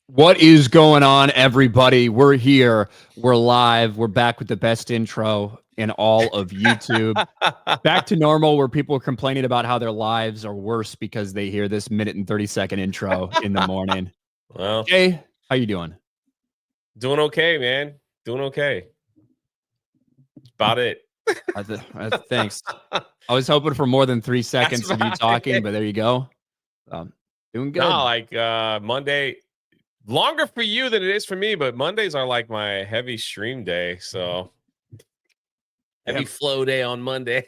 What is going on, everybody? We're here. We're live. We're back with the best intro in all of YouTube. Back to normal, where people are complaining about how their lives are worse because they hear this minute and 30-second intro in the morning. Well, Jay, how you doing? doing okay, man. Doing okay. That's about it. Thanks. I was hoping for more than 3 seconds of you about talking, it. but there you go. Doing good. No, like Monday, longer for you than it is for me, but Mondays are like my heavy stream day. So heavy flow day on Monday.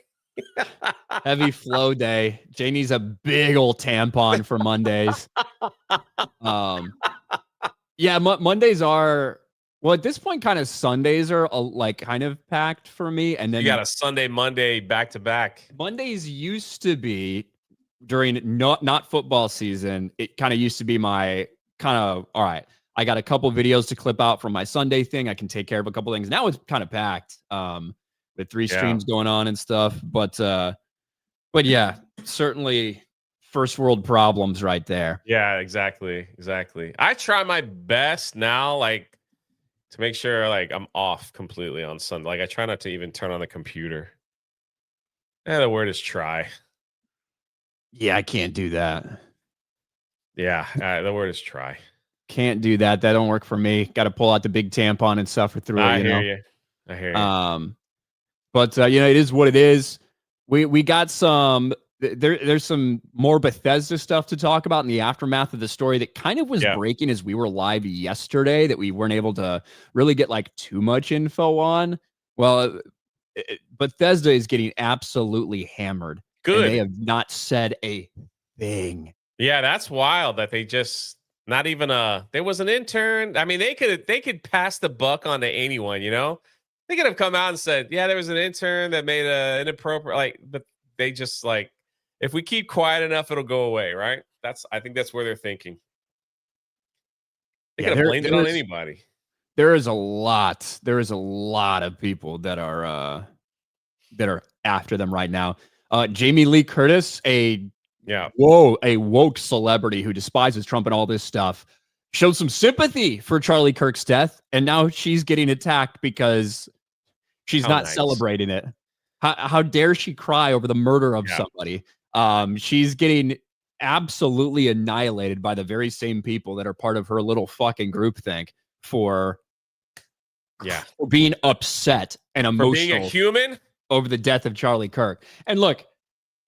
Heavy flow day. Jay needs a big old tampon for Mondays. Yeah, Mondays are well at this point. Kind of Sundays are like kind of packed for me, and You then got a Sunday, Monday back to back. Mondays used to be during not football season. It kind of used to be my kind of all right. I got a couple videos to clip out from my Sunday thing. I can take care of a couple things. Now it's kind of packed with 3 Yeah. streams going on and stuff. But yeah, certainly first world problems right there. Yeah, exactly. I try my best now, like to make sure like I'm off completely on Sunday. Like I try not to even turn on the computer. The word is try. Yeah, I can't do that. Yeah, the word is try. Can't do that. That don't work for me. Got to pull out the big tampon and suffer through it. I hear you. I hear you. But it is what it is. We got some. There's some more Bethesda stuff to talk about in the aftermath of the story that kind of was breaking as we were live yesterday that we weren't able to really get like too much info on. Well, Bethesda is getting absolutely hammered. Good. And they have not said a thing. Yeah, that's wild that they just not even there was an intern. I mean, they could pass the buck on to anyone, you know? They could have come out and said, "Yeah, there was an intern that made a inappropriate," like, but they just like, if we keep quiet enough, it'll go away, right? I think that's where they're thinking. They could have blamed it on anybody. There is a lot of people that are after them right now. Jamie Lee Curtis, a woke celebrity who despises Trump and all this stuff, showed some sympathy for Charlie Kirk's death, and now she's getting attacked because she's not celebrating it. How dare she cry over the murder of somebody? She's getting absolutely annihilated by the very same people that are part of her little fucking groupthink for being upset and emotional, for being a human over the death of Charlie Kirk. And look,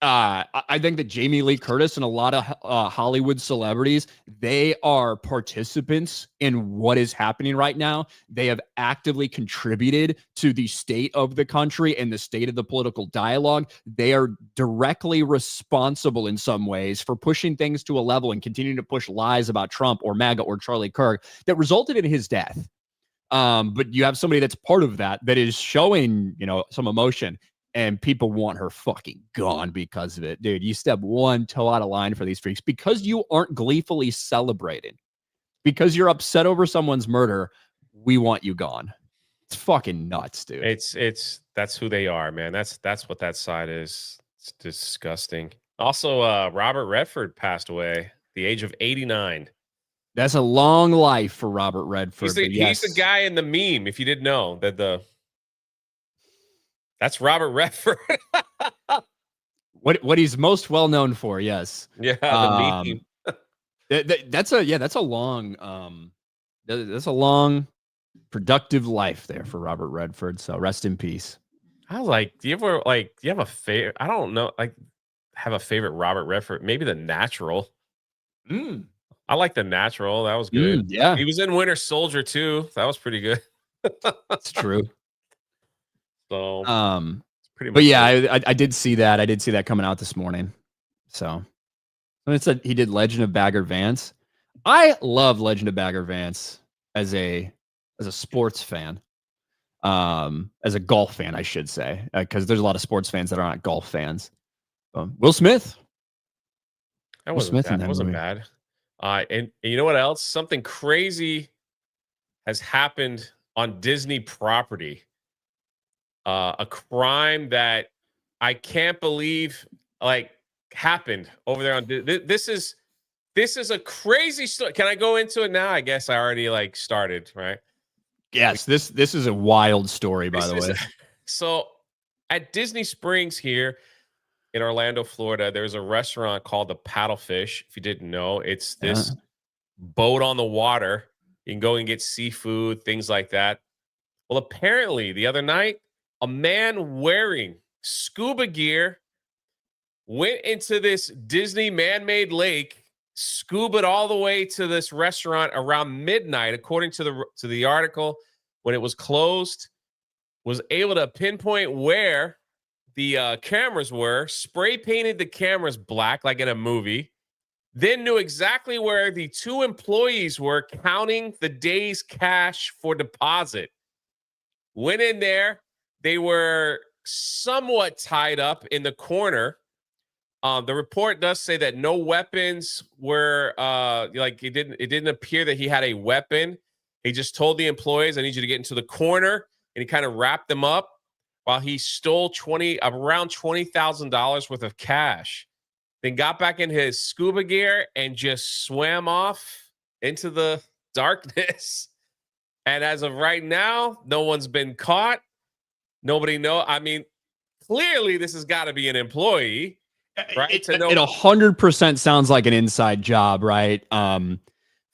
I think that Jamie Lee Curtis and a lot of Hollywood celebrities, they are participants in what is happening right now. They have actively contributed to the state of the country and the state of the political dialogue. They are directly responsible in some ways for pushing things to a level and continuing to push lies about Trump or MAGA or Charlie Kirk that resulted in his death. But you have somebody that's part of that is showing, some emotion. And people want her fucking gone because of it. Dude, you step one toe out of line for these freaks because you aren't gleefully celebrating. Because you're upset over someone's murder, we want you gone. It's fucking nuts, dude. That's who they are, man. That's what that side is. It's disgusting. Also, Robert Redford passed away at the age of 89. That's a long life for Robert Redford. He's the guy in the meme, if you didn't know, that's Robert Redford. What he's most well known for, yes. Yeah, the meme. That's a long productive life there for Robert Redford. So rest in peace. I was like, do you have a favorite? I don't know, have a favorite Robert Redford? Maybe The Natural. I like The Natural. That was good. Yeah. He was in Winter Soldier too. That was pretty good. That's true. So, pretty much. But yeah, I did see that. I did see that coming out this morning. So, and it said he did Legend of Bagger Vance. I love Legend of Bagger Vance as a sports fan. As a golf fan, I should say, because there's a lot of sports fans that are not golf fans. Will Smith. That wasn't bad. And you know what else? Something crazy has happened on Disney property. A crime that I can't believe happened over there on this is This is a crazy story. Can I go into it now? I guess I already started, right? Yes, this is a wild story, by This the is way. so at Disney Springs here in Orlando, Florida, there's a restaurant called the Paddlefish. If you didn't know, it's Yeah. this boat on the water. You can go and get seafood, things like that. Well, apparently the other night, a man wearing scuba gear went into this Disney man-made lake, scubaed all the way to this restaurant around midnight, according to the article. When it was closed, was able to pinpoint where the cameras were, spray painted the cameras black like in a movie, then knew exactly where the two employees were counting the day's cash for deposit. Went in there. They were somewhat tied up in the corner. The report does say that no weapons were it didn't appear that he had a weapon. He just told the employees, I need you to get into the corner, and he kind of wrapped them up while he stole around $20,000 worth of cash. Then got back in his scuba gear and just swam off into the darkness. And as of right now, no one's been caught. Nobody know. I mean, clearly this has got to be an employee, right? It 100% sounds like an inside job, right?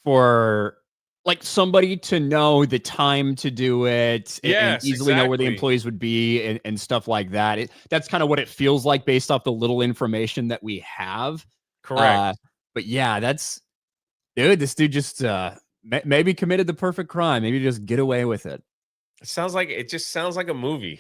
For like somebody to know the time to do it and Yes, easily know where the exactly. employees would be and stuff like that. That's kind of what it feels like based off the little information that we have. Correct. But yeah, this dude just maybe committed the perfect crime. Maybe just get away with it. It just sounds like a movie,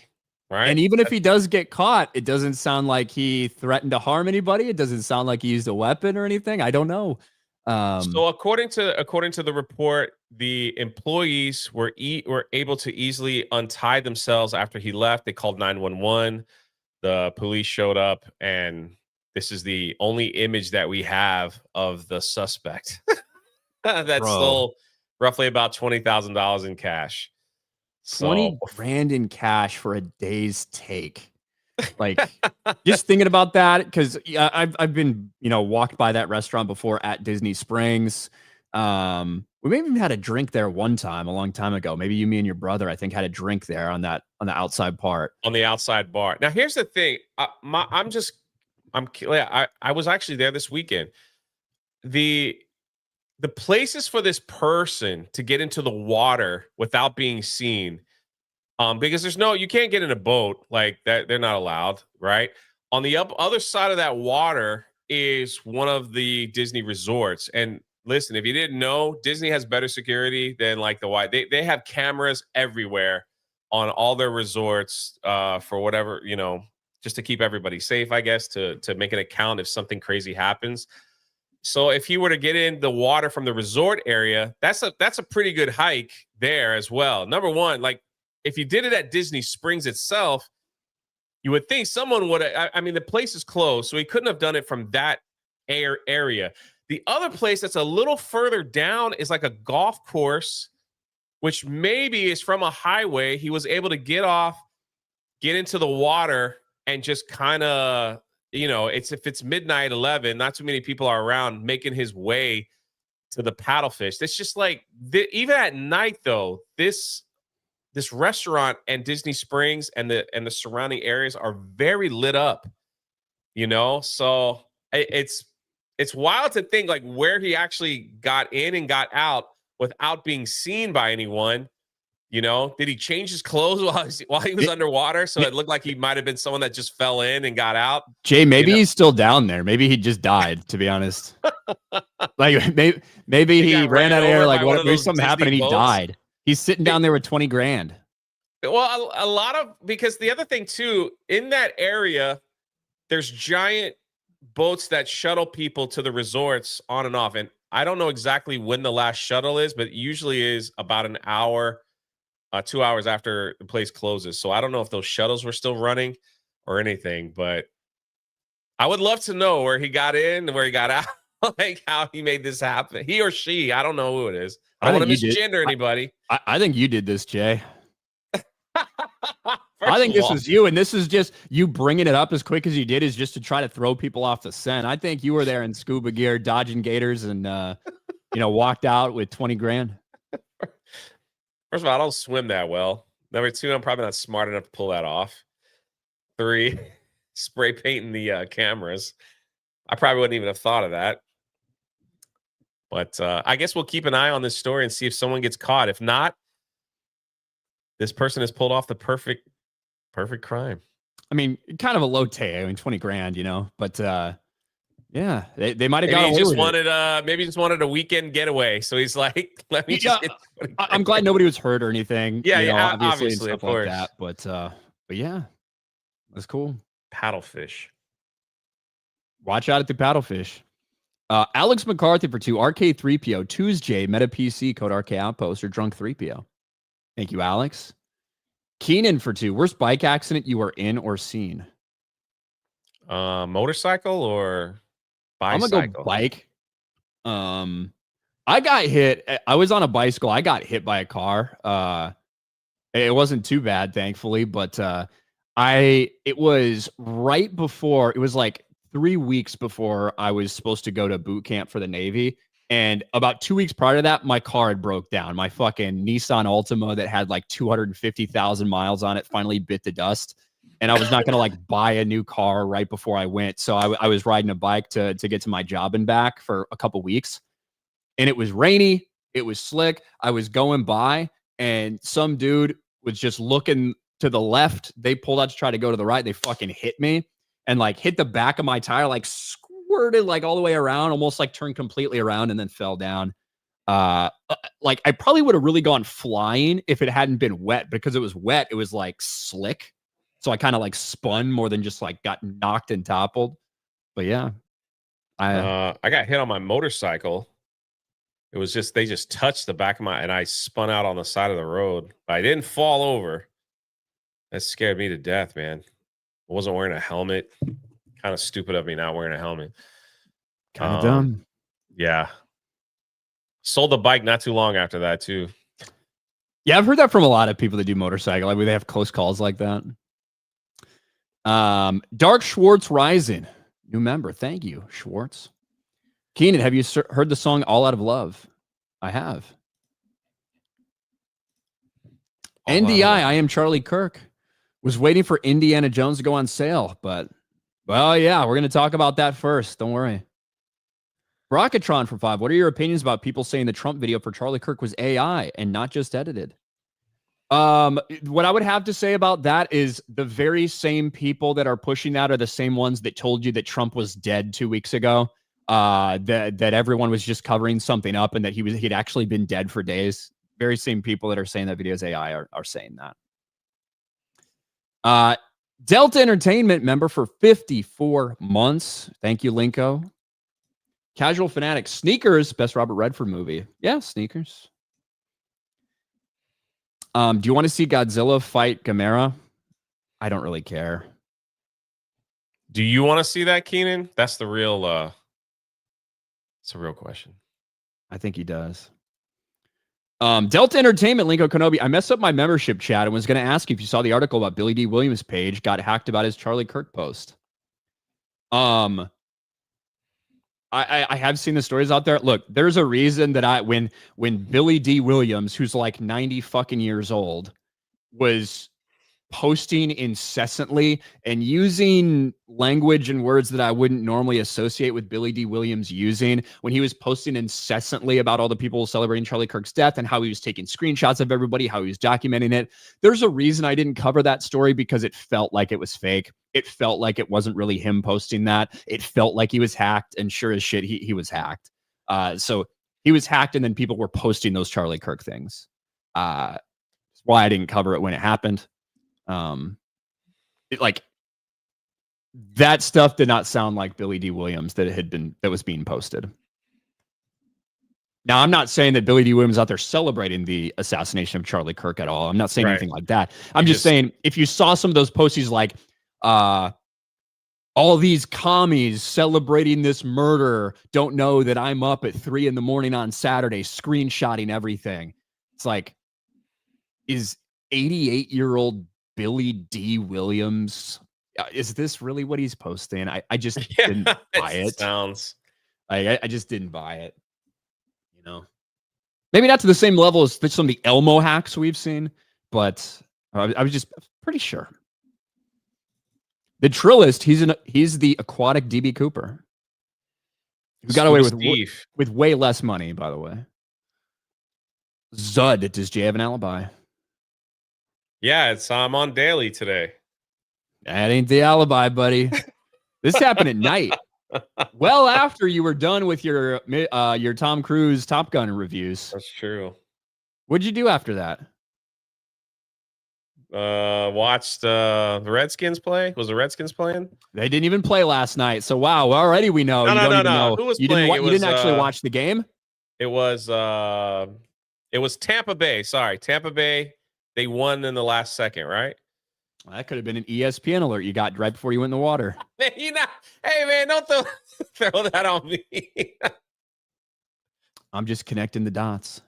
And right? even if he does get caught, it doesn't sound like he threatened to harm anybody. It doesn't sound like he used a weapon or anything. I don't know. So according to the report, the employees were able to easily untie themselves after he left. They called 911. The police showed up, and this is the only image that we have of the suspect that Bro, stole roughly about $20,000 in cash. So 20 grand in cash for a day's take. Like, just thinking about that, because yeah, I've been, walked by that restaurant before at Disney Springs. We maybe even had a drink there one time, a long time ago. Maybe you, me, and your brother, I think, had a drink there on the outside part. on the outside bar. Now, here's the thing. I was actually there this weekend. The places for this person to get into the water without being seen, because you can't get in a boat like that. They're not allowed, right? On the other side of that water is one of the Disney resorts. And listen, if you didn't know, Disney has better security than like the white. They have cameras everywhere on all their resorts, for whatever, just to keep everybody safe, I guess, to make an account if something crazy happens. So if he were to get in the water from the resort area, that's a pretty good hike there as well. Number one, like if you did it at Disney Springs itself, you would think someone would. I mean, the place is closed, so he couldn't have done it from that area. The other place that's a little further down is like a golf course, which maybe is from a highway. He was able to get off, get into the water, and just kind of, if it's midnight 11, not too many people are around, making his way to the Paddlefish. That's just like even at night though. This restaurant and Disney Springs and the surrounding areas are very lit up. So it's wild to think like where he actually got in and got out without being seen by anyone. Did he change his clothes while he was underwater? So it looked like he might have been someone that just fell in and got out. Jay, maybe he's still down there. Maybe he just died, to be honest. Like maybe he ran out of air. Like what? Maybe something happened and he died. He's sitting down there with 20 grand. Well, a lot of, because the other thing too, in that area, there's giant boats that shuttle people to the resorts on and off. And I don't know exactly when the last shuttle is, but it usually is about an hour, 2 hours after the place closes. So I don't know if those shuttles were still running or anything, but I would love to know where he got in and where he got out, like how he made this happen. He or she, I don't know who it is. I don't want to misgender anybody. I think you did this, Jay. I think this is you, and this is just you bringing it up as quick as you did is just to try to throw people off the scent. I think you were there in scuba gear, dodging gators, and walked out with 20 grand. First of all, I don't swim that well. Number 2, I'm probably not smart enough to pull that off. 3, spray painting the cameras. I probably wouldn't even have thought of that. But I guess we'll keep an eye on this story and see if someone gets caught. If not, this person has pulled off the perfect crime. I mean, kind of a low tay. I mean, 20 grand, but yeah, they might have got away with it. Maybe he just wanted a weekend getaway. So he's like, let me just get I'm glad nobody was hurt or anything. Yeah, obviously of course. Like that. But yeah, that's cool. Paddlefish. Watch out at the paddlefish. Alex McCarthy for 2, RK3PO, Tuesday, Meta PC, code RK Outpost, or Drunk 3PO. Thank you, Alex. Keenan for 2, worst bike accident you are in or seen? Motorcycle or bicycle? I'm gonna go bike. I got hit. I was on a bicycle. I got hit by a car. It wasn't too bad, thankfully, but it was right before, it was like 3 weeks before I was supposed to go to boot camp for the Navy. And about 2 weeks prior to that, my car had broke down. My fucking Nissan Altima that had like 250,000 miles on it finally bit the dust. And I was not going to like buy a new car right before I went. So I was riding a bike to get to my job and back for a couple weeks. And it was rainy. It was slick. I was going by and some dude was just looking to the left. They pulled out to try to go to the right. They fucking hit me and like hit the back of my tire, like squirted like all the way around, almost like turned completely around and then fell down. Like I probably would have really gone flying if it hadn't been wet, because it was wet. It was like slick. So I kind of like spun more than just like got knocked and toppled. But yeah, I got hit on my motorcycle. It was just, they just touched the back of and I spun out on the side of the road. But I didn't fall over. That scared me to death, man. I wasn't wearing a helmet. Kind of stupid of me not wearing a helmet. Kind of dumb. Yeah. Sold the bike not too long after that, too. Yeah, I've heard that from a lot of people that do motorcycle. I mean, they have close calls like that. Dark Schwartz Rising. New member. Thank you, Schwartz. Keenan, have you heard the song All Out of Love? I have. NDI, I am Charlie Kirk. Was waiting for Indiana Jones to go on sale, but, well, yeah, we're going to talk about that first. Don't worry. Rocketron for 5. What are your opinions about people saying the Trump video for Charlie Kirk was AI and not just edited? What I would have to say about that is the very same people that are pushing that are the same ones that told you that Trump was dead 2 weeks ago. That everyone was just covering something up and that he'd actually been dead for days. Very same people that are saying that video is AI are saying that. Delta Entertainment member for 54 months. Thank you, Linko. Casual Fanatic. Sneakers. Best Robert Redford movie. Yeah, Sneakers. Do you want to see Godzilla fight Gamera? I don't really care. Do you want to see that, Keenan? That's the real it's a real question. I think he does. Delta Entertainment, Linko Kenobi. I messed up my membership chat and was going to ask you if you saw the article about Billy D. Williams' page got hacked about his Charlie Kirk post. I have seen the stories out there. Look, there's a reason that when Billy D. Williams, who's like 90 fucking years old, was posting incessantly and using language and words that I wouldn't normally associate with Billy D. Williams using, when he was posting incessantly about all the people celebrating Charlie Kirk's death and how he was taking screenshots of everybody, how he was documenting it. There's a reason I didn't cover that story, because it felt like it was fake. It felt like it wasn't really him posting that. It felt like he was hacked, and sure as shit, he was hacked. So he was hacked, and then people were posting those Charlie Kirk things. That's why I didn't cover it when it happened. That stuff did not sound like Billy D. Williams that was being posted. Now, I'm not saying that Billy D. Williams is out there celebrating the assassination of Charlie Kirk at all. I'm not saying anything like that. I'm just saying, if you saw some of those posts, he's like, all these commies celebrating this murder don't know that I'm up at 3 a.m. on Saturday screenshotting everything. It's like, is 88-year-old Billy D. Williams. Is this really what he's posting? I just Yeah, didn't buy it it. sounds. I just didn't buy it. You know, maybe not to the same level as some of the Elmo hacks we've seen, but I was just pretty sure. The Trillist, he's the aquatic DB Cooper, who got away with way less money, by the way. Zud, does Jay have an alibi? Yeah, I'm on daily today. That ain't the alibi, buddy. This happened at night. Well after you were done with your Tom Cruise Top Gun reviews. That's true. What'd you do after that? Watched the Redskins play. Was the Redskins playing? They didn't even play last night. So wow, already we know No, you don't even no. know. Who was you playing? didn't, you didn't actually watch the game? It was Tampa Bay. Sorry, Tampa Bay. They won in the last second, right? That could have been an ESPN alert you got right before you went in the water. Man, hey man, don't throw that on me. I'm just connecting the dots.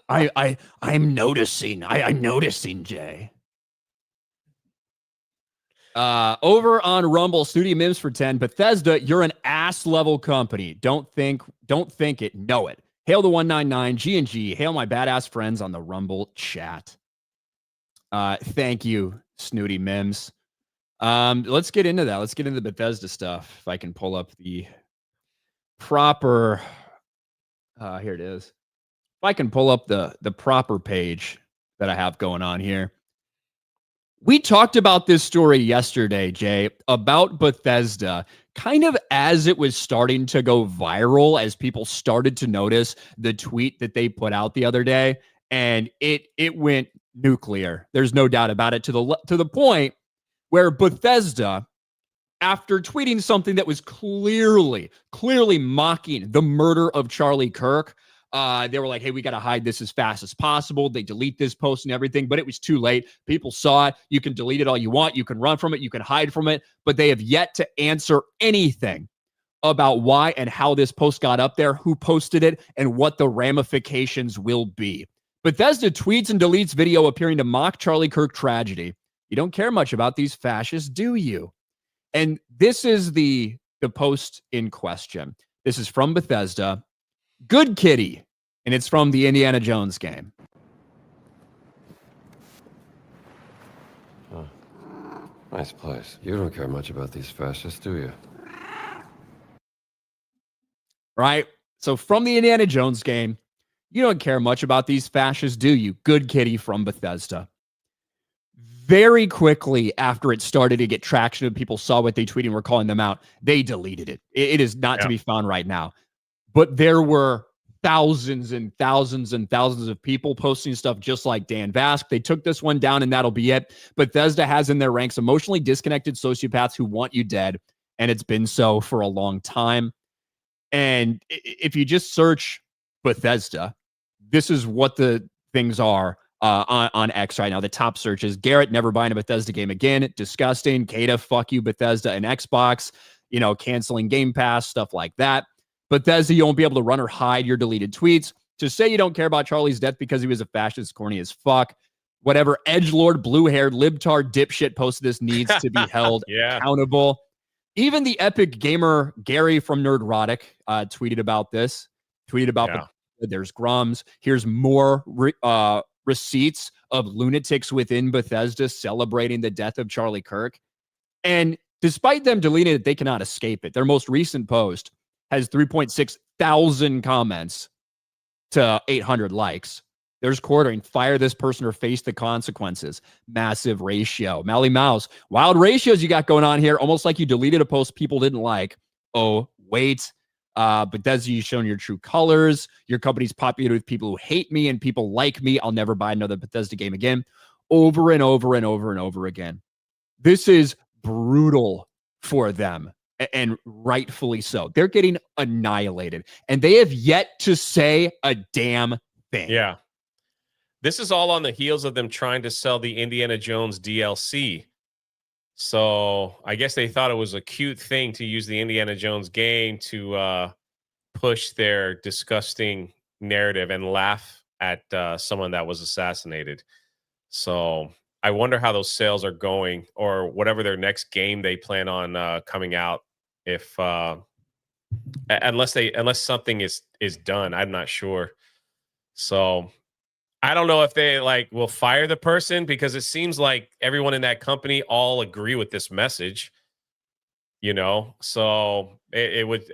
I'm noticing. I'm noticing, Jay. Over on Rumble, Studio Mims for 10. Bethesda, you're an ass level company. Don't think it. Know it. Hail the 199 G&G. Hail my badass friends on the Rumble chat. Thank you, Snooty Mims. Let's get into that. Let's get into the Bethesda stuff. If I can pull up the proper, here it is. If I can pull up the proper page that I have going on here. We talked about this story yesterday, Jay, about Bethesda, kind of as it was starting to go viral, as people started to notice the tweet that they put out the other day, and it went nuclear. There's no doubt about it, to the point where Bethesda, after tweeting something that was clearly mocking the murder of Charlie Kirk, they were like, hey, we got to hide this as fast as possible. They delete this post and everything, but it was too late. People saw it. You can delete it all you want. You can run from it. You can hide from it, but they have yet to answer anything about why and how this post got up there, who posted it, and what the ramifications will be. Bethesda tweets and deletes video appearing to mock Charlie Kirk tragedy. You don't care much about these fascists, do you? And this is the post in question. This is from Bethesda. Good kitty. And it's from the Indiana Jones game. Oh, nice place. You don't care much about these fascists, do you? Right? So from the Indiana Jones game, you don't care much about these fascists, do you? Good kitty from Bethesda. Very quickly after it started to get traction and people saw what they tweeted and were calling them out, they deleted it. It is not to be found right now. But there were thousands and thousands and thousands of people posting stuff just like Dan Vask. They took this one down and that'll be it. Bethesda has in their ranks emotionally disconnected sociopaths who want you dead. And it's been so for a long time. And if you just search Bethesda, this is what the things are on X right now. The top searches: Garrett, never buying a Bethesda game again. Disgusting. Kata, fuck you, Bethesda and Xbox. Canceling Game Pass, stuff like that. Bethesda, you won't be able to run or hide your deleted tweets. To say you don't care about Charlie's death because he was a fascist, corny as fuck. Whatever edgelord, blue-haired, libtard, dipshit posted this needs to be held accountable. Even the epic gamer Gary from Nerdrotic tweeted about this. Tweeted about there's Grums. Here's more receipts of lunatics within Bethesda celebrating the death of Charlie Kirk. And despite them deleting it, they cannot escape it. Their most recent post has 3.6 thousand comments to 800 likes. There's quartering. Fire this person or face the consequences. Massive ratio. Mally Mouse. Wild ratios you got going on here. Almost like you deleted a post people didn't like. Oh, wait. Bethesda, you've shown your true colors. Your company's populated with people who hate me and people like me. I'll never buy another Bethesda game again. Over and over and over and over again. This is brutal for them. And rightfully so. They're getting annihilated. And they have yet to say a damn thing. Yeah. This is all on the heels of them trying to sell the Indiana Jones DLC. So I guess they thought it was a cute thing to use the Indiana Jones game to push their disgusting narrative and laugh at someone that was assassinated. So I wonder how those sales are going, or whatever their next game they plan on coming out. If unless something is done, I'm not sure. So I don't know if they like will fire the person, because it seems like everyone in that company all agree with this message. So it would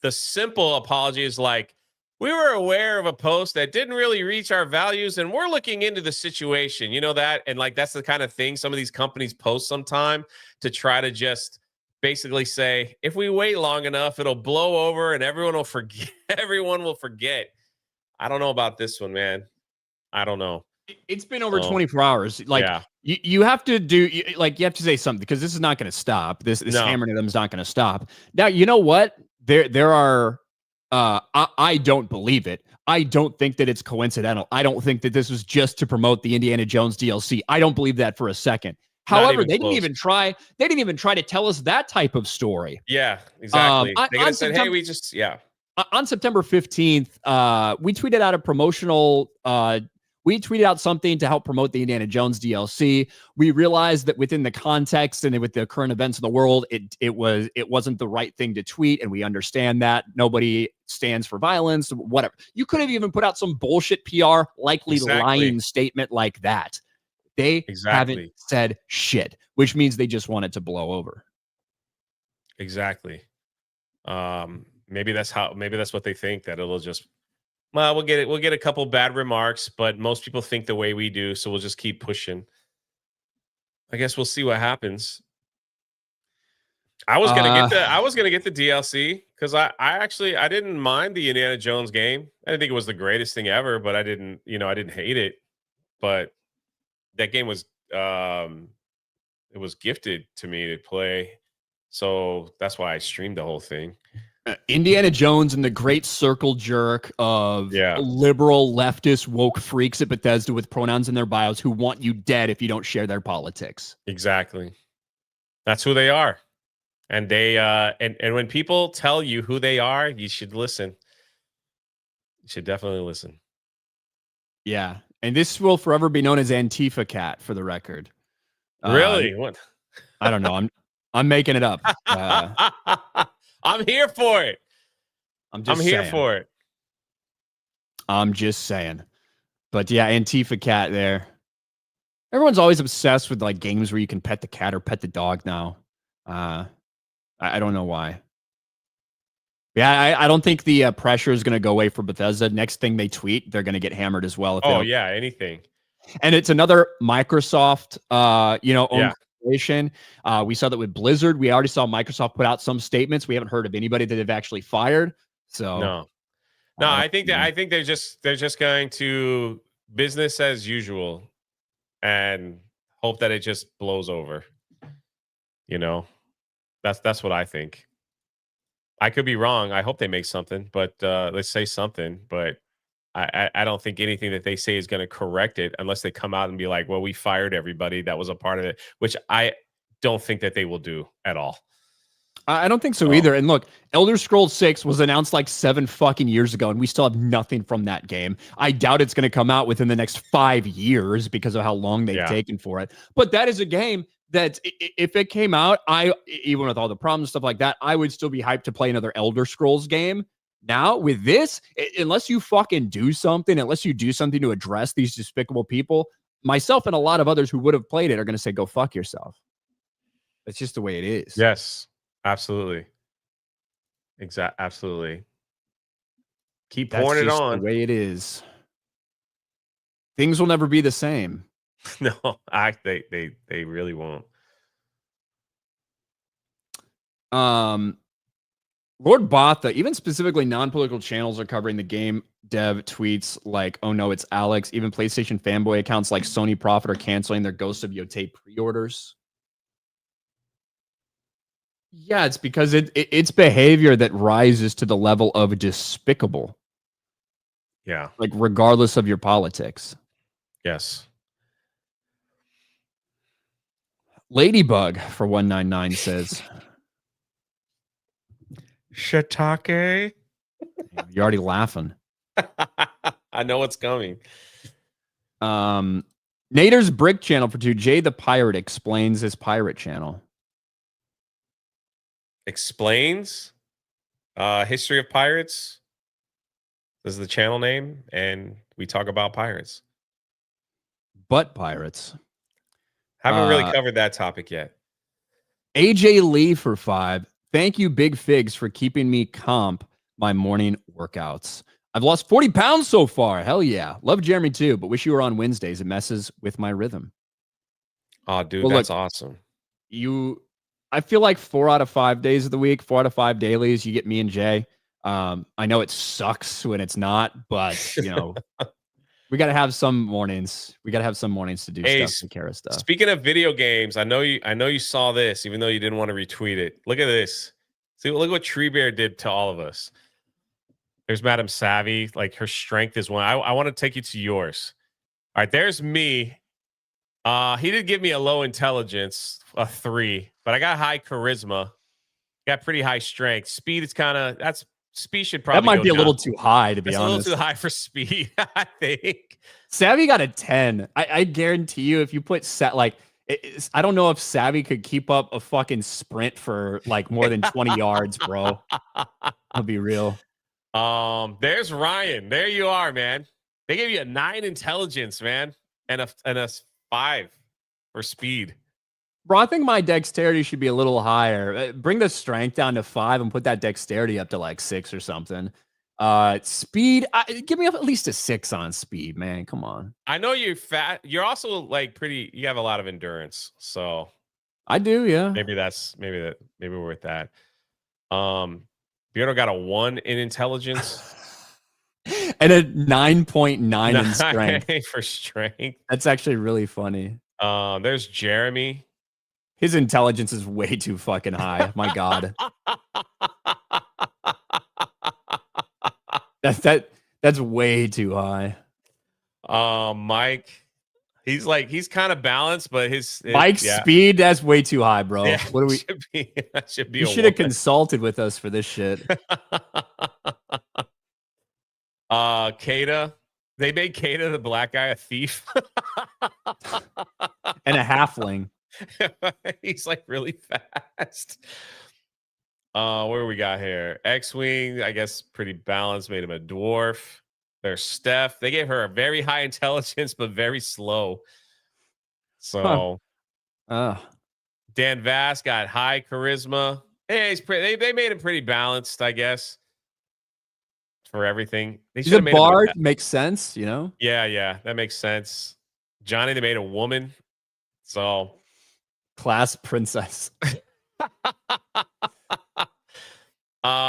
the simple apology is like, we were aware of a post that didn't really reach our values, and we're looking into the situation. That, and like that's the kind of thing some of these companies post sometime to try to just basically say, if we wait long enough, it'll blow over and everyone will forget. Everyone will forget. I don't know about this one, man. I don't know. It's been over So, 24 hours. Like, yeah. you have to do, like, you have to say something, because this is not going to stop. This No. hammering at them is not going to stop. Now, you know what? There are, I don't believe it. I don't think that it's coincidental. I don't think that this was just to promote the Indiana Jones DLC. I don't believe that for a second. Not However, even they didn't close. even try. They didn't even try to tell us that type of story. Yeah, exactly. They could On have said, hey, September, we just, yeah. on September 15th, we tweeted out a promotional. We tweeted out something to help promote the Indiana Jones DLC. We realized that within the context and with the current events of the world, it wasn't the right thing to tweet, and we understand that nobody stands for violence, whatever. You could have even put out some bullshit PR, likely lying statement like that. They haven't said shit, which means they just want it to blow over. Exactly. Maybe that's what they think, that it'll just, well, we'll get a couple bad remarks, but most people think the way we do, so we'll just keep pushing. I guess we'll see what happens. I was gonna get the DLC, because I didn't mind the Indiana Jones game. I didn't think it was the greatest thing ever, but I didn't hate it. But that game was it was gifted to me to play, so that's why I streamed the whole thing. Indiana Jones and the great circle jerk of liberal leftist woke freaks at Bethesda with pronouns in their bios who want you dead if you don't share their politics. Exactly. That's who they are. And they and when people tell you who they are, you should listen. You should definitely listen. Yeah. And this will forever be known as Antifa Cat, for the record. Really? What? I don't know. I'm making it up. I'm here for it. I'm just saying. But yeah, Antifa Cat there. Everyone's always obsessed with like games where you can pet the cat or pet the dog now. I don't know why. Yeah, I don't think the pressure is going to go away for Bethesda. Next thing they tweet, they're going to get hammered as well. Anything. And it's another Microsoft, owned corporation. We saw that with Blizzard. We already saw Microsoft put out some statements. We haven't heard of anybody that they've actually fired. So no, I think they're just going to business as usual and hope that it just blows over. That's what I think. I could be wrong. I hope they make something, but let's say something. But I don't think anything that they say is going to correct it, unless they come out and be like, well, we fired everybody that was a part of it, which I don't think that they will do at all. I don't think so either. And look, Elder Scrolls 6 was announced like 7 fucking years ago, and we still have nothing from that game. I doubt it's going to come out within the next 5 years because of how long they've taken for it. But that is a game that if it came out, even with all the problems and stuff like that, I would still be hyped to play another Elder Scrolls game. Now with this, unless you fucking do something, unless you do something to address these despicable people, myself and a lot of others who would have played it are going to say, go fuck yourself. That's just the way it is. Yes, absolutely. Absolutely. Keep pouring it on. The way it is. Things will never be the same. No, they really won't. Lord Botha, even specifically non-political channels are covering the game dev tweets like, oh no, it's Alex. Even PlayStation fanboy accounts like Sony Profit are canceling their Ghost of Yotei pre-orders. Yeah, it's because it's behavior that rises to the level of despicable. Yeah. Like regardless of your politics. Yes. Ladybug for 199 says, Shiitake. You're already laughing. I know what's coming. Nader's Brick channel for 2. Jay the Pirate explains his pirate channel. Explains history of pirates. This is the channel name, and we talk about pirates. But pirates. Haven't really covered that topic yet. AJ Lee for 5. Thank you, Big Figs, for keeping me comp my morning workouts. I've lost 40 pounds so far. Hell yeah. Love Jeremy too, but wish you were on Wednesdays. It messes with my rhythm. Oh, dude, Well, that's look, awesome. I feel like 4 out of 5 days of the week, 4 out of 5 dailies, you get me and Jay. I know it sucks when it's not, but you know, we got to have some mornings. We got to have some mornings to do stuff, take care of stuff. Speaking of video games, I know you saw this, even though you didn't want to retweet it. Look at this. See, look what Tree Bear did to all of us. There's Madam Savvy. Like, her strength is one. I want to take you to yours. All right, there's me. He did give me a low intelligence, a 3, but I got high charisma. Got pretty high strength. Speed is speed should probably. That might be a little too high, to be honest. A little too high for speed, I think. Savvy got a 10. I guarantee you, if you put I don't know if Savvy could keep up a fucking sprint for like more than 20 yards, bro. I'll be real. There's Ryan. There you are, man. They gave you a 9 intelligence, man, and a 5 for speed. Bro, I think my dexterity should be a little higher. Bring the strength down to 5 and put that dexterity up to like 6 or something. Speed, give me at least a 6 on speed, man. Come on. I know you're fat. You're also like you have a lot of endurance, so I do, yeah. maybe we're with that. Beardo got a 1 in intelligence and a 9.9 in strength. For strength. That's actually really funny. There's Jeremy. His intelligence is way too fucking high. My God. That's way too high. Mike. He's kind of balanced, but his Mike's speed, that's way too high, bro. Yeah, what do we should be you should have consulted with us for this shit. Kata. They made Kata, the black guy, a thief. And a halfling. He's like really fast. Where we got here? X-Wing, I guess pretty balanced, made him a dwarf. There's Steph. They gave her a very high intelligence, but very slow. So Dan Vass got high charisma. Hey, he's pretty, they made him pretty balanced, I guess. For everything. He's a bard, makes sense, you know? Yeah, that makes sense. Johnny, they made a woman. So class princess.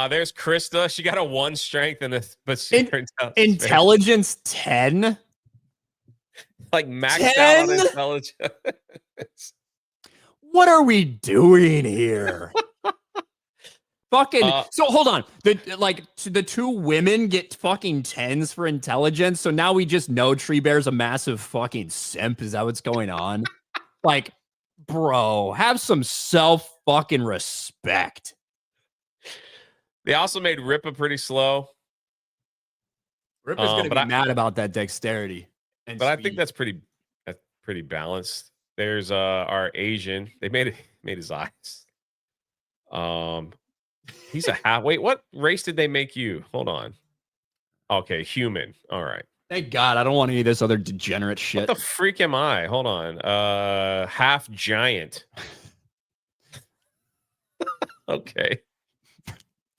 There's Krista. She got a 1 strength but intelligence 10. Like maxed out on intelligence. What are we doing here? Fucking so hold on. The 2 women get fucking 10s for intelligence. So now we just know Tree Bear's a massive fucking simp. Is that what's going on? Like, bro, have some self fucking respect. They also made Rippa pretty slow. Rippa's gonna be mad about that dexterity. But I think that's pretty balanced. There's our Asian. They made his eyes. He's a half. Wait, what race did they make you? Hold on. Okay, human. All right. Thank God. I don't want any of this other degenerate shit. What the freak am I? Hold on. Half giant. Okay.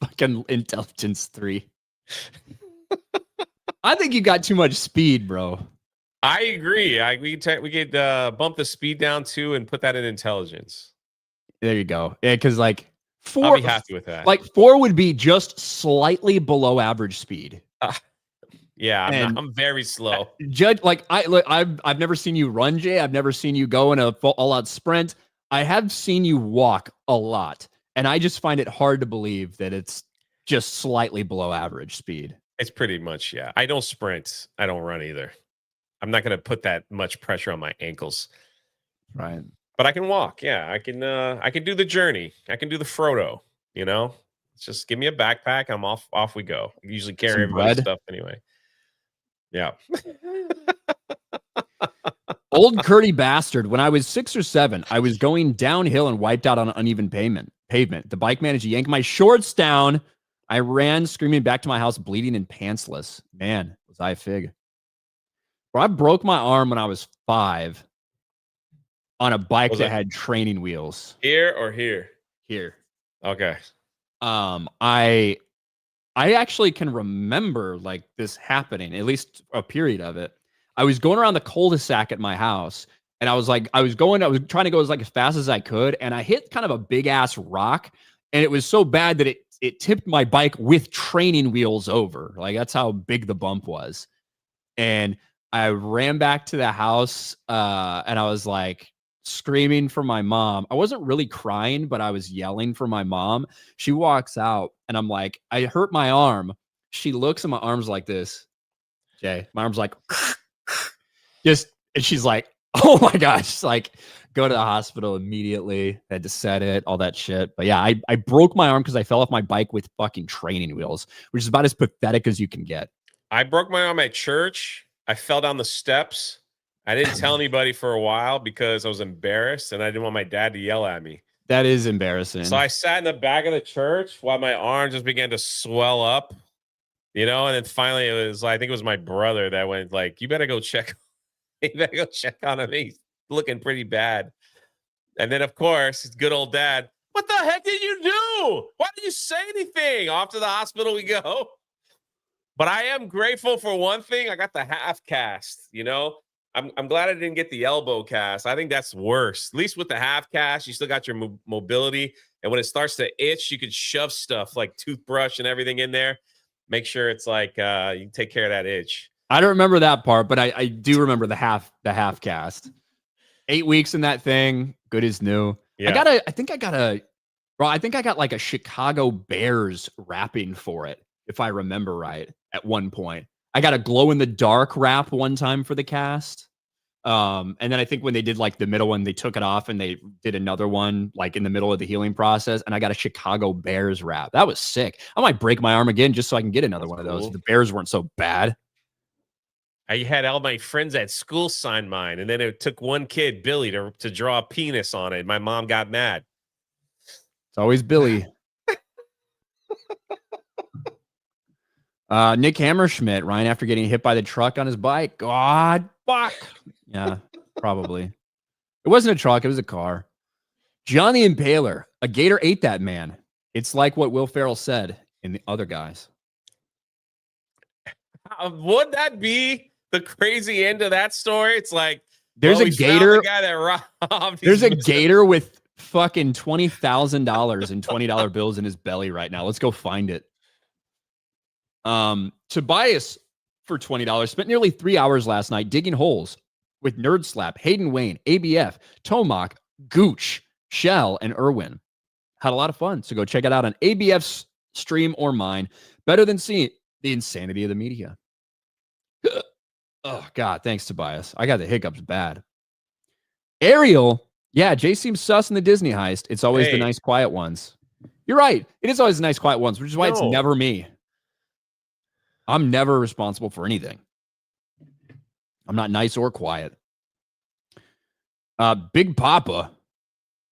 Fucking intelligence 3. I think you got too much speed, bro. I agree. We could bump the speed down too and put that in intelligence. There you go. Yeah, because like 4, I'll be happy with that. Like 4 would be just slightly below average speed. Yeah, I'm very slow. I've never seen you run, Jay. I've never seen you go in a all-out sprint. I have seen you walk a lot, and I just find it hard to believe that it's just slightly below average speed. It's pretty much, yeah. I don't sprint. I don't run either. I'm not going to put that much pressure on my ankles. Right. But I can walk. Yeah, I can do the journey. I can do the Frodo, you know? Just give me a backpack. I'm off we go. I usually carry everybody's stuff anyway. Yeah. Old Curdy bastard. When I was 6 or 7, I was going downhill and wiped out on an uneven pavement. The bike managed to yank my shorts down. I ran screaming back to my house, bleeding and pantsless. Man, was I a fig. Bro, I broke my arm when I was 5 on a bike that had training wheels. Here or here? Here. Okay. I actually can remember like this happening, at least a period of it. I was going around the cul-de-sac at my house, and I was trying to go as fast as I could, and I hit kind of a big ass rock, and it was so bad that it tipped my bike with training wheels over. Like, that's how big the bump was. And I ran back to the house, and I was like screaming for my mom. I wasn't really crying, but I was yelling for my mom. She walks out, and I'm like, I hurt my arm. She looks, and my arm's like this. Jay, my arm's like, and she's like, oh my gosh, like, go to the hospital immediately. Had to set it, all that shit. But yeah, I broke my arm because I fell off my bike with fucking training wheels, which is about as pathetic as you can get. I broke my arm at church. I fell down the steps. I didn't tell anybody for a while because I was embarrassed and I didn't want my dad to yell at me. That is embarrassing. So I sat in the back of the church while my arm just began to swell up, and then finally I think it was my brother that went like, you better go check on him. He's looking pretty bad. And then, of course, good old dad, what the heck did you do? Why didn't you say anything? Off to the hospital we go. But I am grateful for one thing. I got the half cast, I'm glad I didn't get the elbow cast. I think that's worse. At least with the half cast, you still got your mobility. And when it starts to itch, you could shove stuff like toothbrush and everything in there. Make sure it's like you take care of that itch. I don't remember that part, but I do remember the half cast. 8 weeks in that thing, good as new. Yeah. I think I got like a Chicago Bears wrapping for it, if I remember right, at one point. I got a glow in the dark wrap one time for the cast. And then I think when they did like the middle one, they took it off and they did another one like in the middle of the healing process. And I got a Chicago Bears wrap. That was sick. I might break my arm again just so I can get another one of those. The Bears weren't so bad. I had all my friends at school sign mine, and then it took one kid, Billy, to draw a penis on it. My mom got mad. It's always Billy. Nick Hammerschmidt, Ryan, after getting hit by the truck on his bike. God, fuck. Yeah, probably. It wasn't a truck. It was a car. John the Impaler. A gator ate that man. It's like what Will Ferrell said in The Other Guys. Would that be the crazy end of that story? It's like, there's a gator. The guy that robbed. There's a gator with fucking $20,000 in $20 bills in his belly right now. Let's go find it. Tobias, for $20, spent nearly 3 hours last night digging holes with Nerd Slap, Hayden Wayne, ABF, Tomac, Gooch, Shell, and Irwin. Had a lot of fun, so go check it out on ABF's stream or mine. Better than seeing the insanity of the media. Oh, God, thanks, Tobias. I got the hiccups bad. Ariel, yeah, Jay seems sus in the Disney heist. It's always the nice, quiet ones. You're right. It is always the nice, quiet ones, which is why it's never me. I'm never responsible for anything. I'm not nice or quiet. Big Papa,